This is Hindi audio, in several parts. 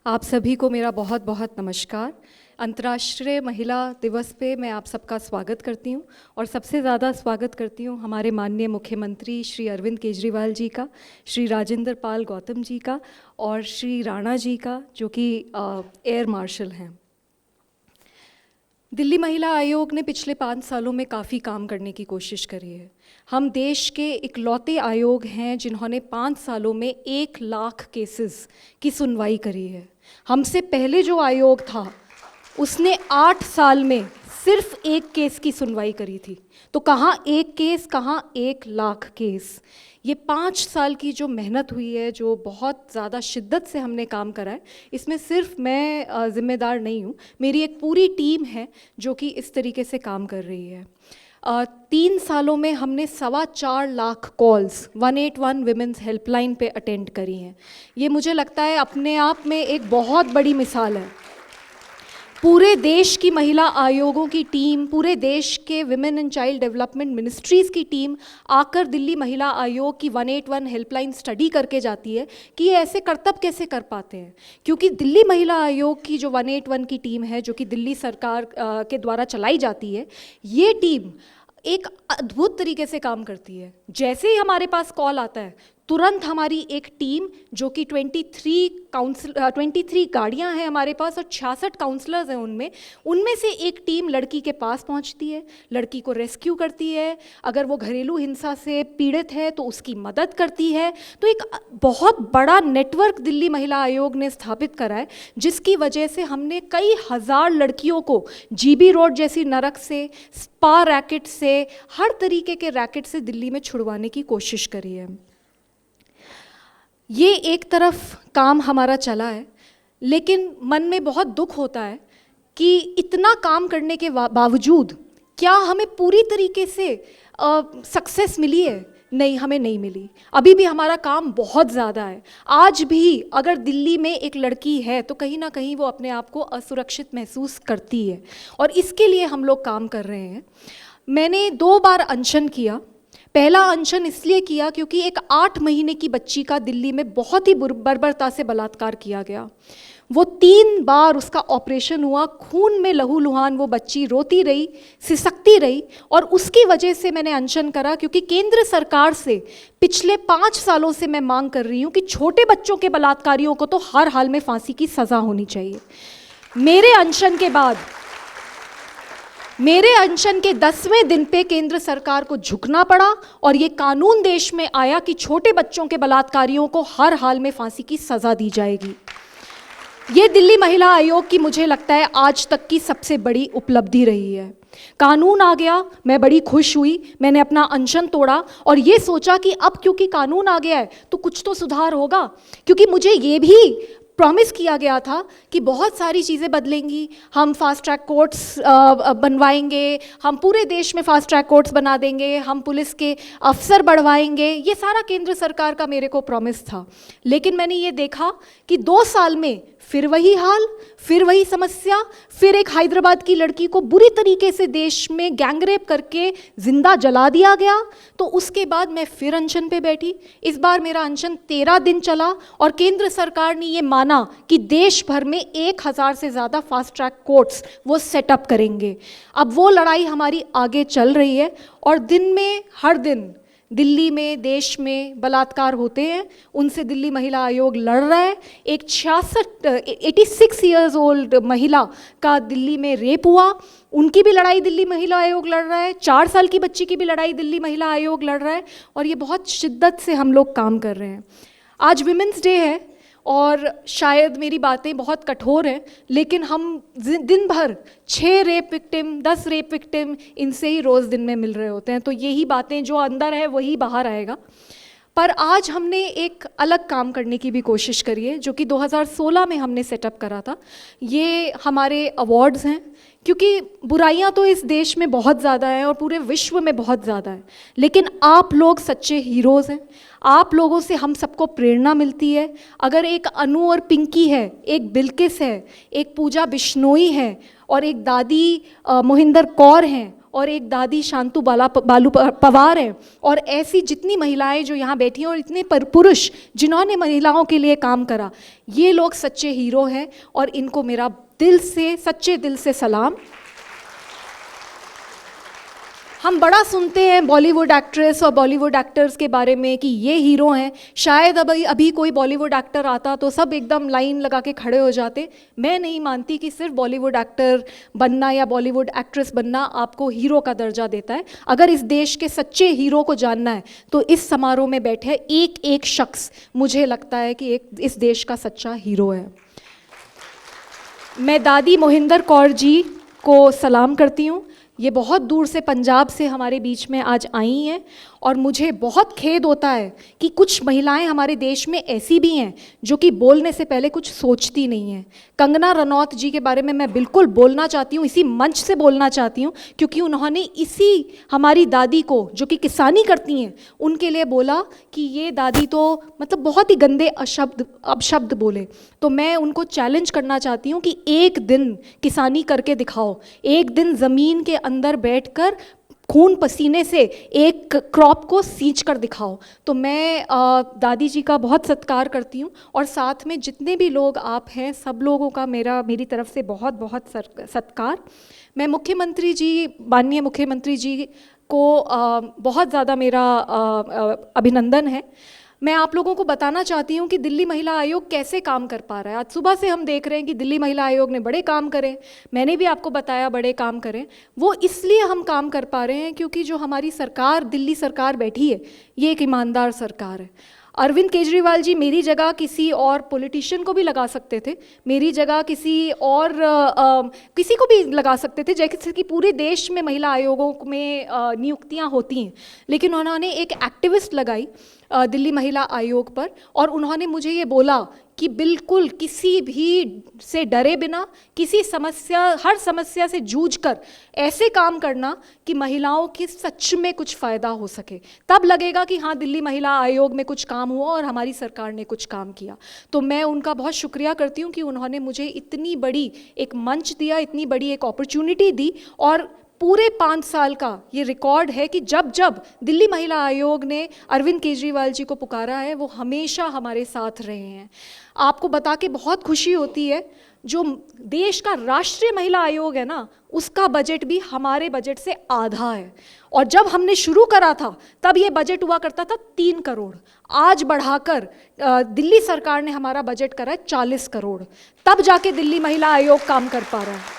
आप सभी को मेरा बहुत बहुत नमस्कार। अंतर्राष्ट्रीय महिला दिवस पे मैं आप सबका स्वागत करती हूँ और सबसे ज़्यादा स्वागत करती हूँ हमारे माननीय मुख्यमंत्री श्री अरविंद केजरीवाल जी का, श्री राजेंद्र पाल गौतम जी का और श्री राणा जी का, जो कि एयर मार्शल हैं। दिल्ली महिला आयोग ने पिछले 5 सालों में काफ़ी काम करने की कोशिश करी है। हम देश के इकलौते आयोग हैं जिन्होंने 5 सालों में 1 लाख केसेस की सुनवाई करी है। हमसे पहले जो आयोग था उसने 8 साल में सिर्फ 1 केस की सुनवाई करी थी। तो कहाँ 1 केस, कहाँ 1 लाख केस। ये 5 साल की जो मेहनत हुई है, जो बहुत ज़्यादा शिद्दत से हमने काम करा है, इसमें सिर्फ मैं ज़िम्मेदार नहीं हूँ, मेरी एक पूरी टीम है जो कि इस तरीके से काम कर रही है। 3 सालों में हमने 4.25 लाख कॉल्स 181 विमेंस हेल्पलाइन पे अटेंड करी हैं। ये मुझे लगता है अपने आप में एक बहुत बड़ी मिसाल है। पूरे देश की महिला आयोगों की टीम, पूरे देश के women and child development ministries की टीम आकर दिल्ली महिला आयोग की 181 हेल्पलाइन स्टडी करके जाती है कि ये ऐसे करतब कैसे कर पाते हैं। क्योंकि दिल्ली महिला आयोग की जो 181 की टीम है, जो कि दिल्ली सरकार के द्वारा चलाई जाती है, ये टीम एक अद्भुत तरीके से काम करती है। जैसे ही हमारे पास कॉल आता है, तुरंत हमारी एक टीम, जो कि 23 गाड़ियां हैं हमारे पास और 66 काउंसलर्स हैं, उनमें से एक टीम लड़की के पास पहुंचती है, लड़की को रेस्क्यू करती है। अगर वो घरेलू हिंसा से पीड़ित है तो उसकी मदद करती है। तो एक बहुत बड़ा नेटवर्क दिल्ली महिला आयोग ने स्थापित करा है, जिसकी वजह से हमने कई हज़ार लड़कियों को जीबी रोड जैसी नरक से, स्पा रैकेट से, हर तरीके के रैकेट से दिल्ली में छुड़वाने की कोशिश करी है। ये एक तरफ काम हमारा चला है, लेकिन मन में बहुत दुख होता है कि इतना काम करने के बावजूद क्या हमें पूरी तरीके से सक्सेस मिली है? नहीं, हमें नहीं मिली। अभी भी हमारा काम बहुत ज़्यादा है। आज भी अगर दिल्ली में एक लड़की है तो कहीं ना कहीं वो अपने आप को असुरक्षित महसूस करती है, और इसके लिए हम लोग काम कर रहे हैं। मैंने 2 बार अनशन किया। पहला अनशन इसलिए किया क्योंकि एक 8 महीने की बच्ची का दिल्ली में बहुत ही बर्बरता से बलात्कार किया गया। वो 3 बार उसका ऑपरेशन हुआ, खून में लहूलुहान वो बच्ची रोती रही, सिसकती रही, और उसकी वजह से मैंने अनशन करा। क्योंकि केंद्र सरकार से पिछले 5 सालों से मैं मांग कर रही हूँ कि छोटे बच्चों के बलात्कारियों को तो हर हाल में फांसी की सज़ा होनी चाहिए। मेरे अनशन के 10वें दिन पे केंद्र सरकार को झुकना पड़ा और ये कानून देश में आया कि छोटे बच्चों के बलात्कारियों को हर हाल में फांसी की सज़ा दी जाएगी। ये दिल्ली महिला आयोग की मुझे लगता है आज तक की सबसे बड़ी उपलब्धि रही है। कानून आ गया, मैं बड़ी खुश हुई, मैंने अपना अनशन तोड़ा और ये सोचा कि अब क्योंकि कानून आ गया है तो कुछ तो सुधार होगा। क्योंकि मुझे ये भी प्रॉमिस किया गया था कि बहुत सारी चीज़ें बदलेंगी, हम फास्ट ट्रैक कोर्ट्स बनवाएंगे, हम पूरे देश में फास्ट ट्रैक कोर्ट्स बना देंगे, हम पुलिस के अफसर बढ़वाएंगे। ये सारा केंद्र सरकार का मेरे को प्रॉमिस था। लेकिन मैंने ये देखा कि 2 साल में फिर वही हाल, फिर वही समस्या, फिर एक हैदराबाद की लड़की को बुरी तरीके से देश में गैंगरेप करके जिंदा जला दिया गया। तो उसके बाद मैं फिर अनशन पे बैठी। इस बार मेरा अनशन 13 दिन चला और केंद्र सरकार ने ये माना कि देश भर में 1000 से ज़्यादा फास्ट ट्रैक कोर्ट्स वो सेटअप करेंगे। अब वो लड़ाई हमारी आगे चल रही है और दिन में हर दिन दिल्ली में, देश में बलात्कार होते हैं, उनसे दिल्ली महिला आयोग लड़ रहा है। एक 86 ईयर्स ओल्ड महिला का दिल्ली में रेप हुआ, उनकी भी लड़ाई दिल्ली महिला आयोग लड़ रहा है। 4 साल की बच्ची की भी लड़ाई दिल्ली महिला आयोग लड़ रहा है, और ये बहुत शिद्दत से हम लोग काम कर रहे हैं। आज विमेंस डे है और शायद मेरी बातें बहुत कठोर हैं, लेकिन हम दिन भर 6 रेप विक्टिम, 10 रेप विक्टिम, इनसे ही रोज़ दिन में मिल रहे होते हैं। तो यही बातें, जो अंदर है वही बाहर आएगा। पर आज हमने एक अलग काम करने की भी कोशिश करी है, जो कि 2016 में हमने सेटअप करा था। ये हमारे अवार्ड्स हैं, क्योंकि बुराइयां तो इस देश में बहुत ज़्यादा हैं और पूरे विश्व में बहुत ज़्यादा है, लेकिन आप लोग सच्चे हीरोज़ हैं। आप लोगों से हम सबको प्रेरणा मिलती है। अगर एक अनु और पिंकी है, एक बिल्किस है, एक पूजा बिश्नोई है और एक दादी मोहिंदर कौर हैं, और एक दादी शांतु बालू पवार हैं, और ऐसी जितनी महिलाएं जो यहाँ बैठी हैं और इतने पुरुष जिन्होंने महिलाओं के लिए काम करा, ये लोग सच्चे हीरो हैं और इनको मेरा दिल से, सच्चे दिल से सलाम। हम बड़ा सुनते हैं बॉलीवुड एक्ट्रेस और बॉलीवुड एक्टर्स के बारे में कि ये हीरो हैं। शायद अभी कोई बॉलीवुड एक्टर आता तो सब एकदम लाइन लगा के खड़े हो जाते। मैं नहीं मानती कि सिर्फ बॉलीवुड एक्टर बनना या बॉलीवुड एक्ट्रेस बनना आपको हीरो का दर्जा देता है। अगर इस देश के सच्चे हीरो को जानना है तो इस समारोह में बैठे एक एक शख्स मुझे लगता है कि इस देश का सच्चा हीरो है। मैं दादी मोहिंदर कौर जी को सलाम करती हूँ। ये बहुत दूर से पंजाब से हमारे बीच में आज आई हैं और मुझे बहुत खेद होता है कि कुछ महिलाएं हमारे देश में ऐसी भी हैं जो कि बोलने से पहले कुछ सोचती नहीं हैं। कंगना रनौत जी के बारे में मैं बिल्कुल बोलना चाहती हूँ, इसी मंच से बोलना चाहती हूँ, क्योंकि उन्होंने इसी हमारी दादी को जो कि किसानी करती हैं उनके लिए बोला कि ये दादी तो मतलब बहुत ही गंदे अपशब्द बोले। तो मैं उनको चैलेंज करना चाहती हूँ कि एक दिन किसानी करके दिखाओ, एक दिन ज़मीन के अंदर बैठकर खून पसीने से एक क्रॉप को सींच कर दिखाओ। तो मैं दादी जी का बहुत सत्कार करती हूँ और साथ में जितने भी लोग आप हैं सब लोगों का मेरी तरफ से बहुत बहुत सत्कार। मैं मुख्यमंत्री जी, माननीय मुख्यमंत्री जी को बहुत ज़्यादा मेरा अभिनंदन है। मैं आप लोगों को बताना चाहती हूँ कि दिल्ली महिला आयोग कैसे काम कर पा रहा है। आज सुबह से हम देख रहे हैं कि दिल्ली महिला आयोग ने बड़े काम करे, मैंने भी आपको बताया बड़े काम करें। वो इसलिए हम काम कर पा रहे हैं क्योंकि जो हमारी सरकार, दिल्ली सरकार बैठी है, ये एक ईमानदार सरकार है। अरविंद केजरीवाल जी मेरी जगह किसी और पॉलिटिशियन को भी लगा सकते थे, मेरी जगह किसी और किसी को भी लगा सकते थे, जैसे कि पूरे देश में महिला आयोगों में नियुक्तियां होती हैं, लेकिन उन्होंने एक एक्टिविस्ट लगाई दिल्ली महिला आयोग पर और उन्होंने मुझे ये बोला कि बिल्कुल किसी भी से डरे बिना, हर समस्या से जूझकर ऐसे काम करना कि महिलाओं की सच में कुछ फ़ायदा हो सके, तब लगेगा कि हाँ दिल्ली महिला आयोग में कुछ काम हुआ और हमारी सरकार ने कुछ काम किया। तो मैं उनका बहुत शुक्रिया करती हूँ कि उन्होंने मुझे इतनी बड़ी एक मंच दिया, इतनी बड़ी एक अपॉर्चुनिटी दी। और पूरे 5 साल का ये रिकॉर्ड है कि जब जब दिल्ली महिला आयोग ने अरविंद केजरीवाल जी को पुकारा है वो हमेशा हमारे साथ रहे हैं। आपको बता के बहुत खुशी होती है, जो देश का राष्ट्रीय महिला आयोग है ना, उसका बजट भी हमारे बजट से आधा है। और जब हमने शुरू करा था तब ये बजट हुआ करता था 3 करोड़, आज बढ़ाकर दिल्ली सरकार ने हमारा बजट करा है 40 करोड़, तब जाके दिल्ली महिला आयोग काम कर पा रहा है।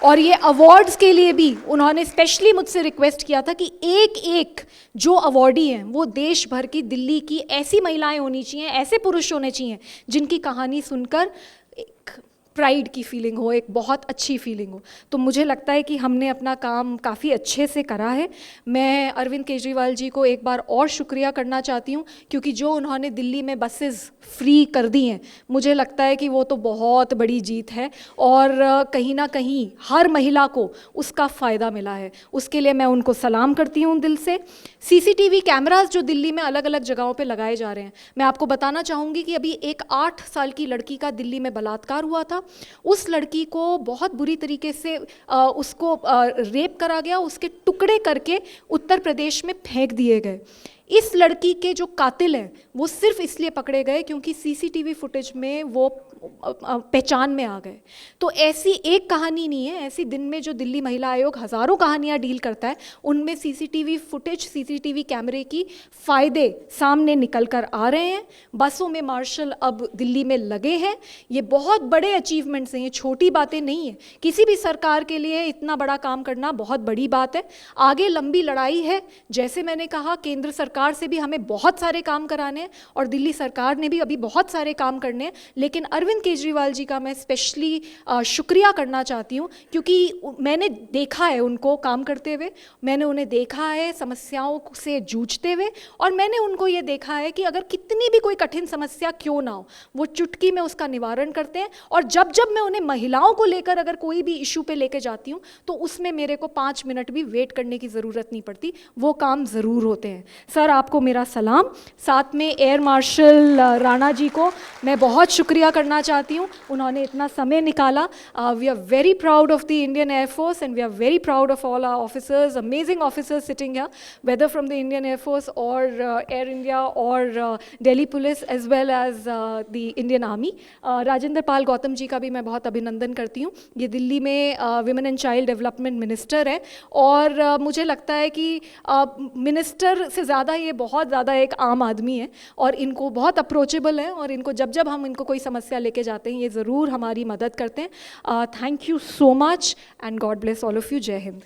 और ये अवार्ड्स के लिए भी उन्होंने स्पेशली मुझसे रिक्वेस्ट किया था कि एक एक जो अवार्डी हैं वो देश भर की, दिल्ली की ऐसी महिलाएं होनी चाहिए, ऐसे पुरुष होने चाहिए जिनकी कहानी सुनकर एक प्राइड की फीलिंग हो, एक बहुत अच्छी फीलिंग हो। तो मुझे लगता है कि हमने अपना काम काफ़ी अच्छे से करा है। मैं अरविंद केजरीवाल जी को एक बार और शुक्रिया करना चाहती हूँ, क्योंकि जो उन्होंने दिल्ली में बसेस फ्री कर दी हैं, मुझे लगता है कि वो तो बहुत बड़ी जीत है और कहीं ना कहीं हर महिला को उसका फ़ायदा मिला है। उसके लिए मैं उनको सलाम करती हूँ दिल से। CCTV कैमरास जो दिल्ली में अलग अलग जगहों पे लगाए जा रहे हैं, मैं आपको बताना चाहूँगी कि अभी एक 8 साल की लड़की का दिल्ली में बलात्कार हुआ था। उस लड़की को बहुत बुरी तरीके से उसको रेप करा गया, उसके टुकड़े करके उत्तर प्रदेश में फेंक दिए गए। इस लड़की के जो कातिल हैं वो सिर्फ इसलिए पकड़े गए क्योंकि CCTV फुटेज में वो पहचान में आ गए। तो ऐसी एक कहानी नहीं है, ऐसी दिन में जो दिल्ली महिला आयोग हज़ारों कहानियां डील करता है, उनमें CCTV फुटेज, CCTV कैमरे की फ़ायदे सामने निकल कर आ रहे हैं। बसों में मार्शल अब दिल्ली में लगे हैं। ये बहुत बड़े अचीवमेंट्स हैं, ये छोटी बातें नहीं है। किसी भी सरकार के लिए इतना बड़ा काम करना बहुत बड़ी बात है। आगे लंबी लड़ाई है, जैसे मैंने कहा केंद्र सरकार से भी हमें बहुत सारे काम कराने हैं और दिल्ली सरकार ने भी अभी बहुत सारे काम करने हैं। लेकिन अरविंद केजरीवाल जी का मैं स्पेशली शुक्रिया करना चाहती हूँ, क्योंकि मैंने देखा है उनको काम करते हुए, मैंने उन्हें देखा है समस्याओं से जूझते हुए, और मैंने उनको ये देखा है कि अगर कितनी भी कोई कठिन समस्या क्यों ना हो, वो चुटकी में उसका निवारण करते हैं। और जब जब मैं उन्हें महिलाओं को लेकर अगर कोई भी इशू पे लेके जाती हूँ तो उसमें मेरे को 5 मिनट भी वेट करने की ज़रूरत नहीं पड़ती, वो काम ज़रूर होते हैं। सर आपको मेरा सलाम। साथ में एयर मार्शल राणा जी को मैं बहुत शुक्रिया करना चाहती हूँ, उन्होंने इतना समय निकाला। We are very proud of the Indian air force and we are very proud of all our officers, amazing officers sitting here, whether from the Indian air force और एयर इंडिया और Delhi police as well as the Indian army. Rajendra Pal Gautam ji का भी मैं बहुत अभिनंदन करती हूँ। ये दिल्ली में women and child development minister है और मुझे लगता है कि मिनिस्टर से ज़्यादा ये बहुत ज़्यादा एक आम आदमी है और इनको बहुत अप्रोचेबल है और इनको जब जब हम इनको कोई समस्या लेके जाते हैं ये ज़रूर हमारी मदद करते हैं। Thank you so much and God bless all of you. जय हिंद।